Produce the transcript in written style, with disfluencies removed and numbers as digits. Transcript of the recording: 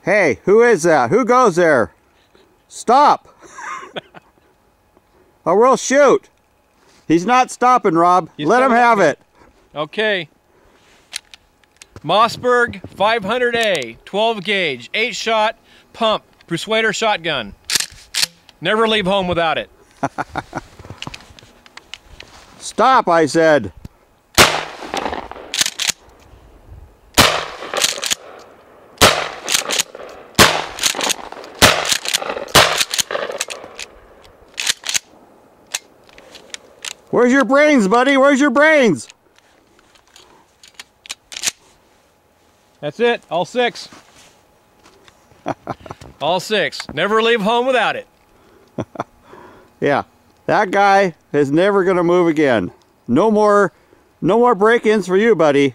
Hey, who is that? Who goes there? Stop! Or we'll shoot. He's not stopping, Rob. Let him have it. Okay. Mossberg 500A, 12 gauge, 8-shot pump, Persuader shotgun. Never leave home without it. Stop, I said. Where's your brains, buddy? Where's your brains? That's it. All 6. All 6. Never leave home without it. Yeah, that guy is never going to move again. No more break-ins for you, buddy.